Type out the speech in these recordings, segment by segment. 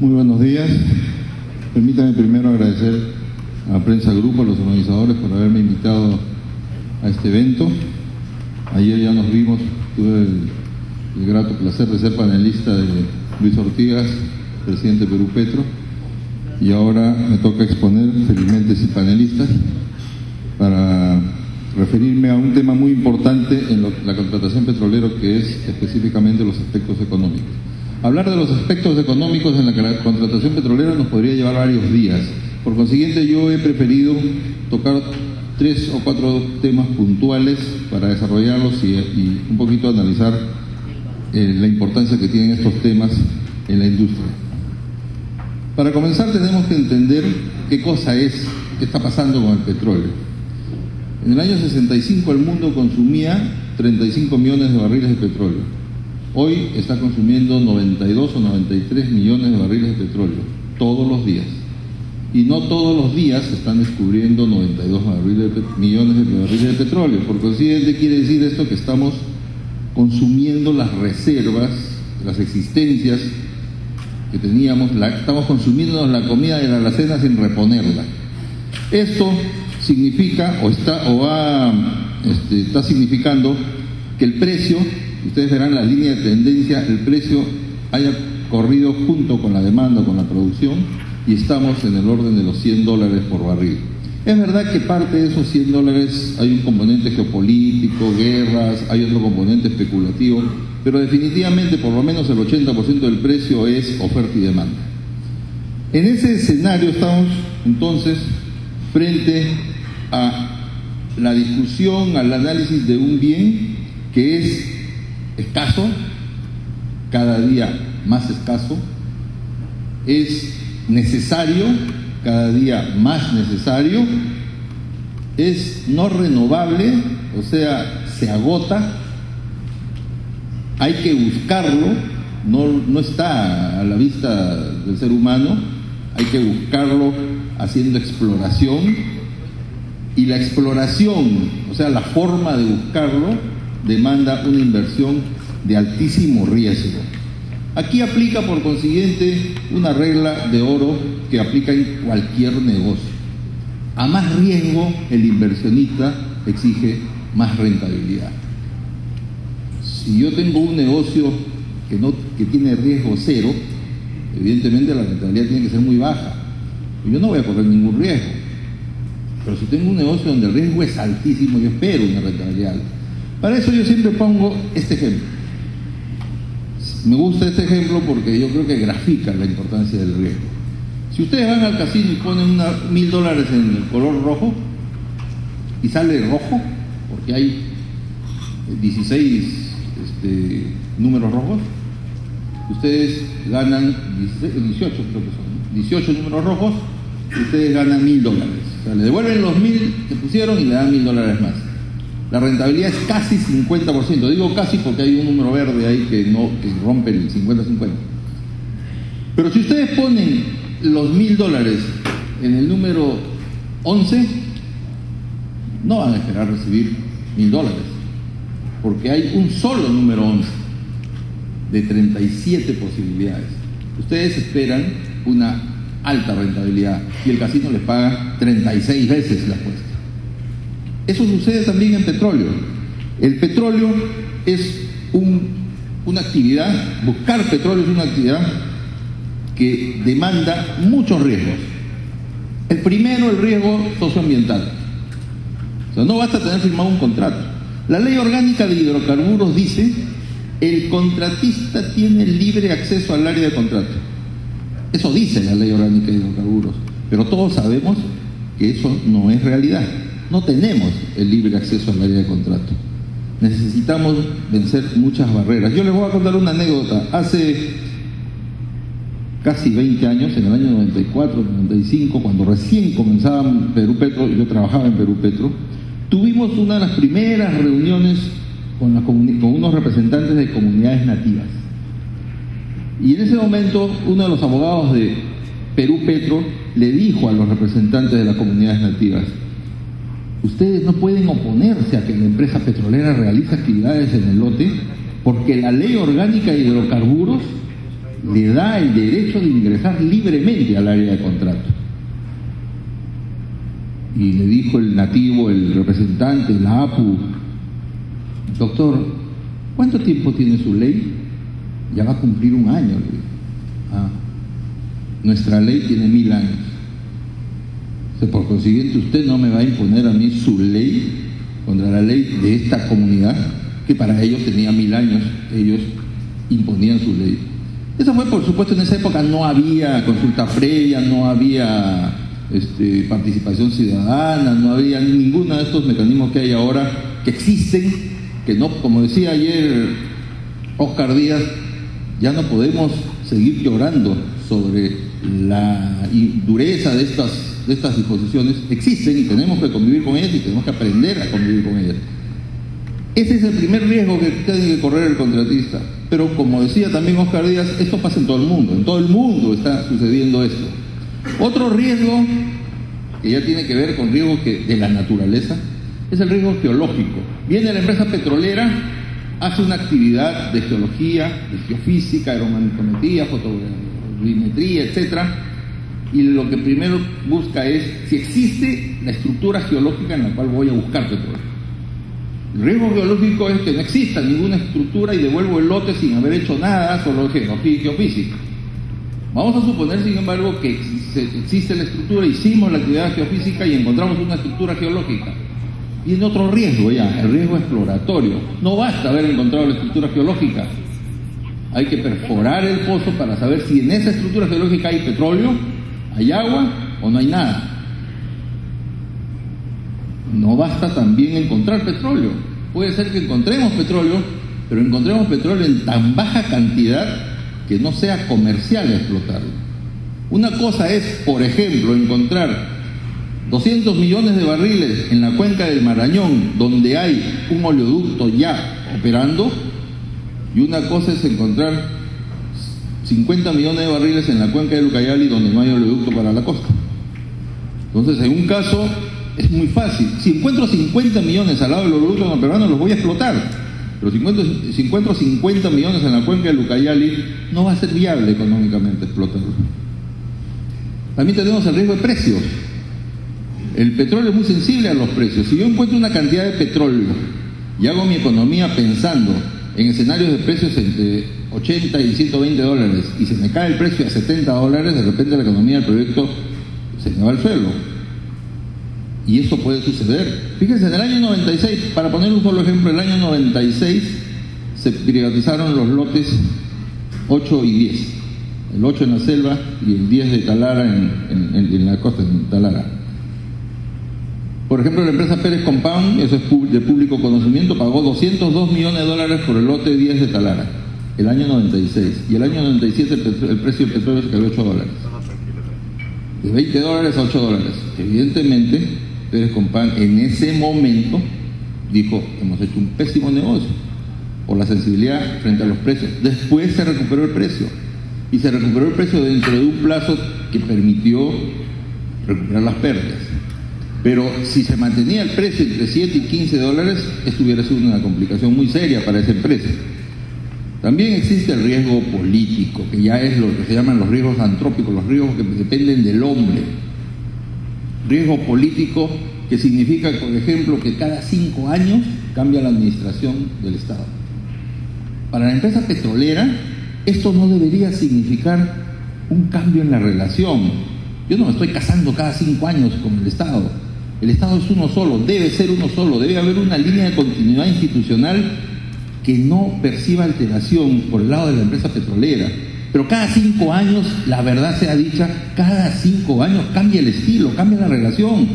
Muy buenos días. Permítame primero agradecer a Prensa Grupo, a los organizadores, por haberme invitado a este evento. Ayer ya nos vimos, tuve el grato placer de ser panelista de Luis Ortigas, presidente de Perú Petro, y ahora me toca exponer, felizmente sin panelistas, para referirme a un tema muy importante en la contratación petrolera, que es específicamente los aspectos económicos. Hablar de los aspectos económicos en la contratación petrolera nos podría llevar varios días. Por consiguiente, yo he preferido tocar 3 o 4 temas puntuales para desarrollarlos y un poquito analizar la importancia que tienen estos temas en la industria. Para comenzar, tenemos que entender qué está pasando con el petróleo. En el año 65 el mundo consumía 35 millones de barriles de petróleo. Hoy está consumiendo 92 o 93 millones de barriles de petróleo, todos los días. Y no todos los días se están descubriendo 92 millones de barriles de petróleo. Por consiguiente, quiere decir esto que estamos consumiendo las reservas, las existencias que teníamos, estamos consumiendo la comida de la alacena sin reponerla. Esto significa está significando que el precio, ustedes verán la línea de tendencia, el precio haya corrido junto con la demanda, con la producción, y estamos en el orden de los $100 por barril. Es verdad que parte de esos $100 hay un componente geopolítico, guerras, hay otro componente especulativo, pero definitivamente por lo menos el 80% del precio es oferta y demanda. En ese escenario estamos entonces frente a la discusión, al análisis de un bien que es escaso, cada día más escaso, es necesario, cada día más necesario, es no renovable, o sea, se agota, hay que buscarlo, no está a la vista del ser humano, hay que buscarlo haciendo exploración, y la exploración, o sea, la forma de buscarlo, demanda una inversión de altísimo riesgo. Aquí aplica, por consiguiente, una regla de oro que aplica en cualquier negocio. A más riesgo, el inversionista exige más rentabilidad. Si yo tengo un negocio que tiene riesgo cero, evidentemente la rentabilidad tiene que ser muy baja. Yo no voy a correr ningún riesgo. Pero si tengo un negocio donde el riesgo es altísimo, yo espero una rentabilidad alta. Para eso yo siempre pongo este ejemplo. Me gusta este ejemplo porque yo creo que grafica la importancia del riesgo. Si ustedes van al casino y ponen $1.000 en el color rojo y sale rojo, porque hay 16 números rojos, ustedes ganan 18, creo que son, 18 números rojos, ustedes ganan $1.000. O sea, le devuelven los 1.000 que pusieron y le dan $1.000 más. La rentabilidad es casi 50%. Digo casi porque hay un número verde ahí que rompe el 50-50. Pero si ustedes ponen los $1.000 en el número 11, no van a esperar recibir $1.000, porque hay un solo número 11 de 37 posibilidades. Ustedes esperan una alta rentabilidad y el casino les paga 36 veces la apuesta. Eso sucede también en petróleo. El petróleo es una actividad, buscar petróleo es una actividad que demanda muchos riesgos. El primero, el riesgo socioambiental. O sea, no basta tener firmado un contrato. La Ley Orgánica de Hidrocarburos dice: el contratista tiene libre acceso al área de contrato. Eso dice la Ley Orgánica de Hidrocarburos, pero todos sabemos que eso no es realidad. No tenemos el libre acceso al área de contrato. Necesitamos vencer muchas barreras. Yo les voy a contar una anécdota. Hace casi 20 años, en el año 94, 95, cuando recién comenzaba Perú Petro, yo trabajaba en Perú Petro, tuvimos una de las primeras reuniones con unos representantes de comunidades nativas. Y en ese momento, uno de los abogados de Perú Petro le dijo a los representantes de las comunidades nativas: ustedes no pueden oponerse a que la empresa petrolera realice actividades en el lote, porque la Ley Orgánica de Hidrocarburos le da el derecho de ingresar libremente al área de contrato. Y le dijo el nativo, el representante, la APU: doctor, ¿cuánto tiempo tiene su ley? Ya va a cumplir 1 año, le dijo. Nuestra ley tiene 1000 años. Por consiguiente, usted no me va a imponer a mí su ley contra la ley de esta comunidad, que para ellos tenía 1000 años, ellos imponían su ley. Eso fue, por supuesto, en esa época no había consulta previa, no había participación ciudadana, no había ninguno de estos mecanismos que hay ahora, que existen, que no, como decía ayer Oscar Díaz, ya no podemos seguir llorando sobre la dureza de estas disposiciones. Existen y tenemos que convivir con ellas y tenemos que aprender a convivir con ellas. Ese es el primer riesgo que tiene que correr el contratista. Pero como decía también Oscar Díaz, esto pasa en todo el mundo está sucediendo esto. Otro riesgo que ya tiene que ver con riesgos de la naturaleza es el riesgo geológico. Viene la empresa petrolera, hace una actividad de geología, de geofísica, aeromagnetometría, fotogrametría, etcétera, y lo que primero busca es si existe la estructura geológica en la cual voy a buscar petróleo. El riesgo geológico es que no exista ninguna estructura y devuelvo el lote sin haber hecho nada, solo geología y geofísica. Vamos a suponer, sin embargo, que existe la estructura, hicimos la actividad geofísica y encontramos una estructura geológica. Viene otro riesgo ya, el riesgo exploratorio. No basta haber encontrado la estructura geológica. Hay que perforar el pozo para saber si en esa estructura geológica hay petróleo, hay agua o no hay nada. No basta también encontrar petróleo. Puede ser que encontremos petróleo, pero encontremos petróleo en tan baja cantidad que no sea comercial explotarlo. Una cosa es, por ejemplo, encontrar 200 millones de barriles en la cuenca del Marañón, donde hay un oleoducto ya operando, y una cosa es encontrar 50 millones de barriles en la cuenca del Ucayali, donde no hay oleoducto para la costa. Entonces, en un caso es muy fácil. Si encuentro 50 millones al lado del oleoducto peruano, los voy a explotar. Pero si encuentro 50 millones en la cuenca del Ucayali, no va a ser viable económicamente explotarlo. También tenemos el riesgo de precios. El petróleo es muy sensible a los precios. Si yo encuentro una cantidad de petróleo y hago mi economía pensando en escenarios de precios entre 80 y 120 dólares y se me cae el precio a 70 dólares, de repente la economía del proyecto se me va al suelo. Y eso puede suceder. Fíjense, en el año 96, para poner un solo ejemplo, en el año 96 se privatizaron los lotes 8 y 10. El 8 en la selva y el 10 de Talara en la costa, en Talara. Por ejemplo, la empresa Pérez Compound, eso es de público conocimiento, pagó 202 millones de dólares por el lote 10 de Talara, el año 96. Y el año 97 el precio del petróleo se cayó a 8 dólares. De 20 dólares a 8 dólares. Evidentemente, Pérez Compound en ese momento dijo: hemos hecho un pésimo negocio por la sensibilidad frente a los precios. Después se recuperó el precio, y se recuperó el precio dentro de un plazo que permitió recuperar las pérdidas. Pero si se mantenía el precio entre 7 y 15 dólares, esto hubiera sido una complicación muy seria para esa empresa. También existe el riesgo político, que ya es lo que se llaman los riesgos antrópicos, los riesgos que dependen del hombre. Riesgo político que significa, por ejemplo, que cada 5 años cambia la administración del Estado. Para la empresa petrolera, esto no debería significar un cambio en la relación. Yo no me estoy casando cada 5 años con el Estado. El Estado es uno solo, debe ser uno solo, debe haber una línea de continuidad institucional que no perciba alteración por el lado de la empresa petrolera. Pero cada 5 años, la verdad sea dicha, cada 5 años cambia el estilo, cambia la relación.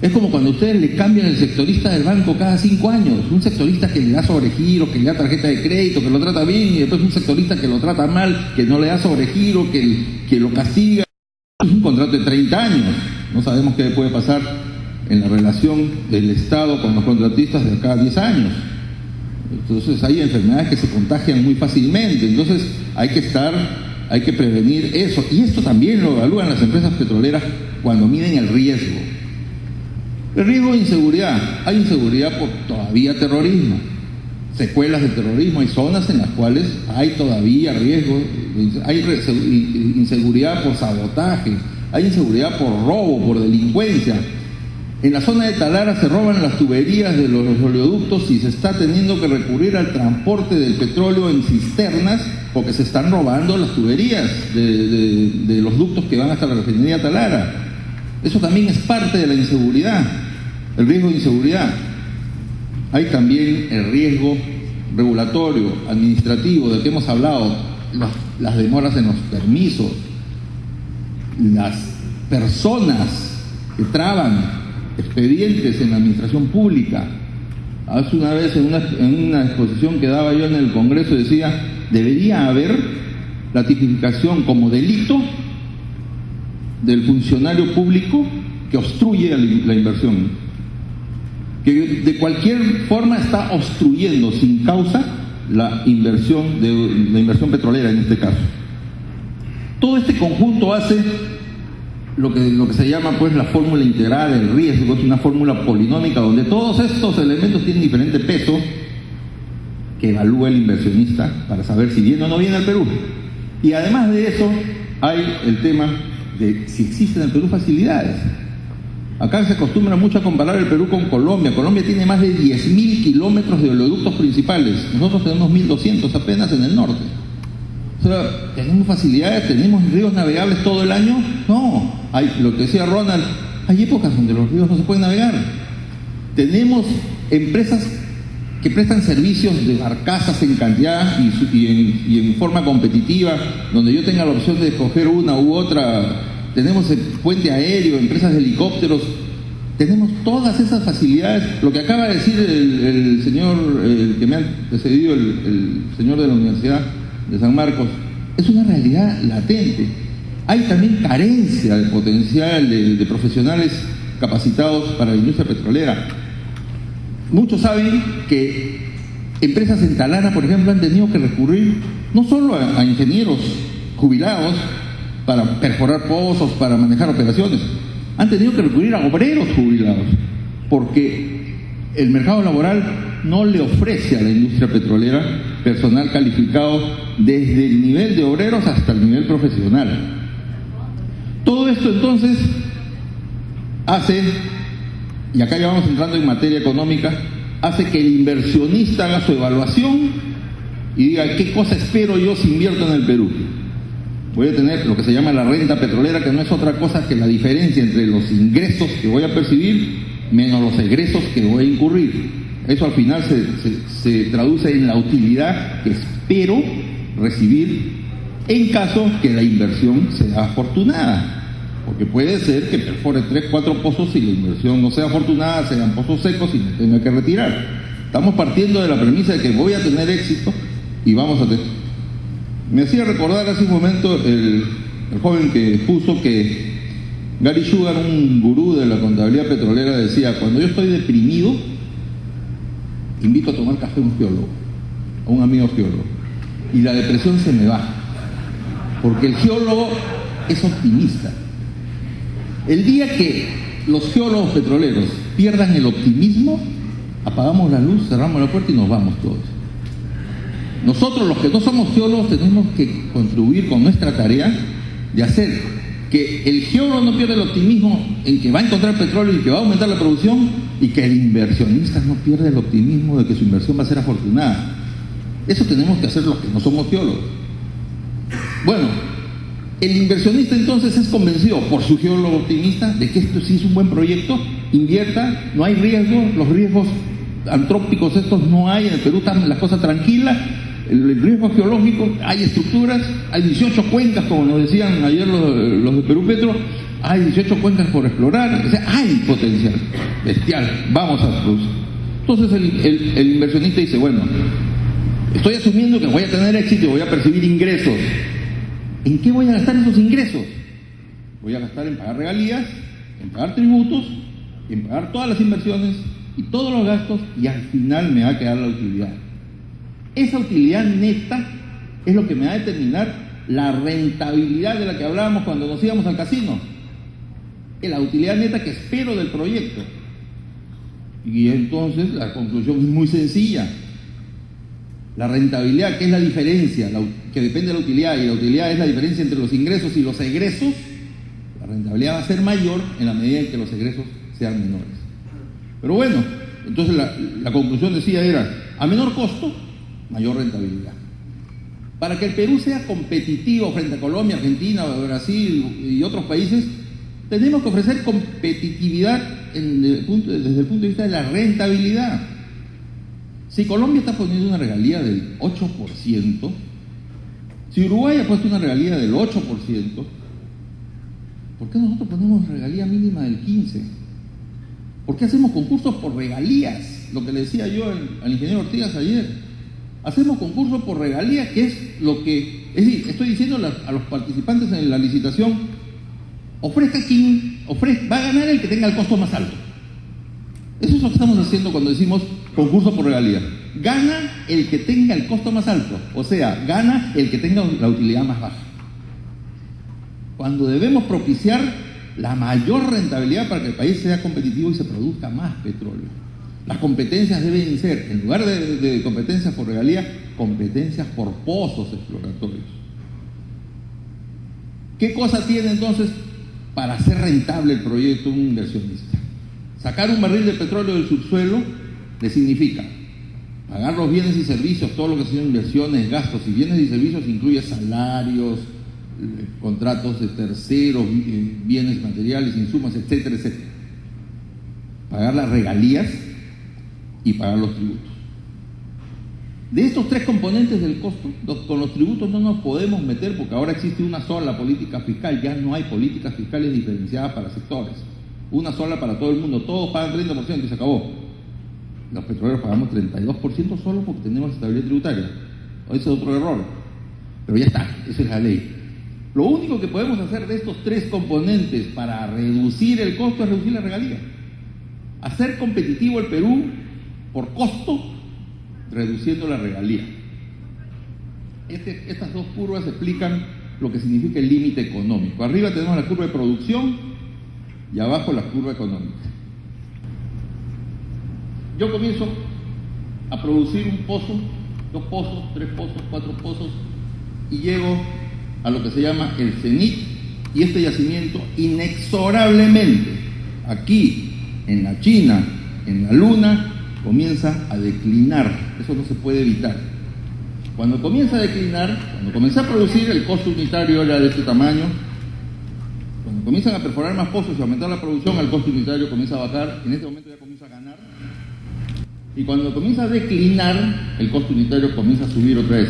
Es como cuando ustedes le cambian el sectorista del banco cada 5 años. Un sectorista que le da sobregiro, que le da tarjeta de crédito, que lo trata bien, y después un sectorista que lo trata mal, que no le da sobregiro, que lo castiga. Es un contrato de 30 años. No sabemos qué puede pasar en la relación del Estado con los contratistas de acá a 10 años. Entonces hay enfermedades que se contagian muy fácilmente. Entonces hay que prevenir eso. Y esto también lo evalúan las empresas petroleras cuando miden el riesgo. El riesgo de inseguridad. Hay inseguridad por todavía terrorismo. secuelas del terrorismo, hay zonas en las cuales hay todavía riesgo, hay inseguridad por sabotaje, hay inseguridad por robo, por delincuencia. En la zona de Talara se roban las tuberías de los oleoductos y se está teniendo que recurrir al transporte del petróleo en cisternas porque se están robando las tuberías de los ductos que van hasta la refinería Talara. Eso también es parte de la inseguridad, el riesgo de inseguridad. Hay también el riesgo regulatorio, administrativo, del que hemos hablado, las demoras en los permisos, las personas que traban expedientes en la administración pública. Hace una vez en una exposición que daba yo en el Congreso decía, debería haber la tipificación como delito del funcionario público que obstruye la inversión, que de cualquier forma está obstruyendo sin causa la inversión petrolera en este caso. Todo este conjunto hace lo que se llama pues la fórmula integral del riesgo, es una fórmula polinómica donde todos estos elementos tienen diferente peso que evalúa el inversionista para saber si viene o no viene al Perú. Y además de eso hay el tema de si existen en el Perú facilidades. Acá se acostumbra mucho a comparar el Perú con Colombia. Colombia tiene más de 10.000 kilómetros de oleoductos principales. Nosotros tenemos 1.200 apenas en el norte. O sea, ¿tenemos facilidades? ¿Tenemos ríos navegables todo el año? No. Hay, lo que decía Ronald, hay épocas donde los ríos no se pueden navegar. Tenemos empresas que prestan servicios de barcazas en cantidad y en forma competitiva, donde yo tenga la opción de escoger una u otra. Tenemos el puente aéreo, empresas de helicópteros, tenemos todas esas facilidades. Lo que acaba de decir el señor que me ha precedido, el señor de la Universidad de San Marcos, es una realidad latente. Hay también carencia de potencial de profesionales capacitados para la industria petrolera. Muchos saben que empresas en Talara, por ejemplo, han tenido que recurrir no solo a ingenieros jubilados para perforar pozos, para manejar operaciones, han tenido que recurrir a obreros jubilados, porque el mercado laboral no le ofrece a la industria petrolera personal calificado desde el nivel de obreros hasta el nivel profesional. Todo esto entonces hace, y acá ya vamos entrando en materia económica, hace que el inversionista haga su evaluación y diga, ¿qué cosa espero yo si invierto en el Perú? Voy a tener lo que se llama la renta petrolera, que no es otra cosa que la diferencia entre los ingresos que voy a percibir menos los egresos que voy a incurrir. Eso al final se traduce en la utilidad que espero recibir en caso que la inversión sea afortunada. Porque puede ser que perfore 3, 4 pozos y la inversión no sea afortunada, sean pozos secos y me tenga que retirar. Estamos partiendo de la premisa de que voy a tener éxito y vamos a tener. Me hacía recordar hace un momento el joven que puso que Gary Sugar, un gurú de la contabilidad petrolera, decía, cuando yo estoy deprimido, invito a tomar café a un geólogo, a un amigo geólogo, y la depresión se me va, porque el geólogo es optimista. El día que los geólogos petroleros pierdan el optimismo, apagamos la luz, cerramos la puerta y nos vamos todos. Nosotros, los que no somos geólogos, tenemos que contribuir con nuestra tarea de hacer que el geólogo no pierda el optimismo en que va a encontrar petróleo y que va a aumentar la producción, y que el inversionista no pierda el optimismo de que su inversión va a ser afortunada. Eso tenemos que hacer los que no somos geólogos. Bueno, el inversionista entonces es convencido por su geólogo optimista de que esto sí es un buen proyecto, invierta, no hay riesgo, los riesgos antrópicos estos no hay, en el Perú están las cosas tranquilas, el riesgo geológico, hay estructuras, hay 18 cuencas, como nos decían ayer los de Perú Petro, hay 18 cuencas por explorar, o sea, hay potencial bestial, vamos a producir. Entonces el inversionista dice, bueno, estoy asumiendo que voy a tener éxito y voy a percibir ingresos. ¿En qué voy a gastar esos ingresos? Voy a gastar en pagar regalías, en pagar tributos, en pagar todas las inversiones y todos los gastos, y al final me va a quedar la utilidad. Esa utilidad neta es lo que me va a determinar la rentabilidad de la que hablábamos cuando nos íbamos al casino. Es la utilidad neta que espero del proyecto. Y entonces la conclusión es muy sencilla. La rentabilidad, que es la diferencia, que depende de la utilidad, y la utilidad es la diferencia entre los ingresos y los egresos, la rentabilidad va a ser mayor en la medida en que los egresos sean menores. Pero bueno, entonces la conclusión decía era, a menor costo, mayor rentabilidad. Para que el Perú sea competitivo frente a Colombia, Argentina, Brasil y otros países, tenemos que ofrecer competitividad desde el punto de vista de la rentabilidad. Si Colombia está poniendo una regalía del 8%, si Uruguay ha puesto una regalía del 8%, ¿por qué nosotros ponemos regalía mínima del 15%? ¿Por qué hacemos concursos por regalías? Lo que le decía yo al ingeniero Ortigas ayer. Hacemos concursos por regalías, que es lo que... Es decir, estoy diciendo a los participantes en la licitación, va a ganar el que tenga el costo más alto. Eso es lo que estamos haciendo cuando decimos concurso por regalía. Gana el que tenga el costo más alto, o sea, gana el que tenga la utilidad más baja. Cuando debemos propiciar la mayor rentabilidad para que el país sea competitivo y se produzca más petróleo. Las competencias deben ser, en lugar de competencias por regalía, competencias por pozos exploratorios. ¿Qué cosa tiene entonces para hacer rentable el proyecto un inversionista? Sacar un barril de petróleo del subsuelo le significa pagar los bienes y servicios, todo lo que son inversiones, gastos, y bienes y servicios incluye salarios, contratos de terceros, bienes materiales, insumos, etcétera, etcétera. Pagar las regalías y pagar los tributos. De estos tres componentes del costo, con los tributos no nos podemos meter porque ahora existe una sola política fiscal, ya no hay políticas fiscales diferenciadas para sectores. Una sola para todo el mundo, todos pagan 30% y se acabó. Los petroleros pagamos 32% solo porque tenemos estabilidad tributaria. Ese es otro error. Pero ya está, esa es la ley. Lo único que podemos hacer de estos tres componentes para reducir el costo es reducir la regalía. Hacer competitivo el Perú por costo, reduciendo la regalía. Estas dos curvas explican lo que significa el límite económico. Arriba tenemos la curva de producción y abajo la curva económica. Yo comienzo a producir un pozo, 2 pozos, 3 pozos, 4 pozos, y llego a lo que se llama el cenit, y este yacimiento inexorablemente, aquí, en la China, en la Luna, comienza a declinar. Eso no se puede evitar. Cuando comienza a declinar, cuando comienza a producir, el costo unitario era de este tamaño. Cuando comienzan a perforar más pozos y aumentar la producción, el costo unitario comienza a bajar. En este momento ya comienza a ganar. Y cuando comienza a declinar, el costo unitario comienza a subir otra vez.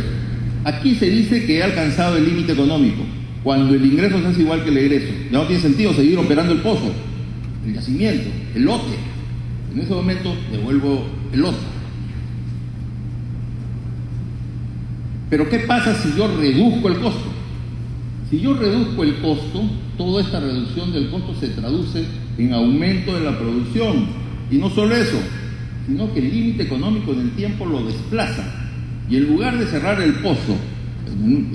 Aquí se dice que he alcanzado el límite económico, cuando el ingreso se hace igual que el egreso. Ya no tiene sentido seguir operando el pozo, el yacimiento, el lote. En ese momento devuelvo el lote. Pero ¿qué pasa si yo reduzco el costo? Si yo reduzco el costo, toda esta reducción del costo se traduce en aumento de la producción. Y no solo eso, sino que el límite económico en el tiempo lo desplaza. Y en lugar de cerrar el pozo,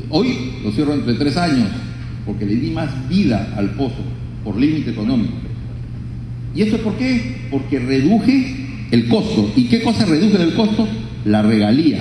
hoy lo cierro entre 3 años, porque le di más vida al pozo por límite económico. ¿Y esto por qué? Porque reduje el costo. ¿Y qué cosa reduje del costo? La regalía.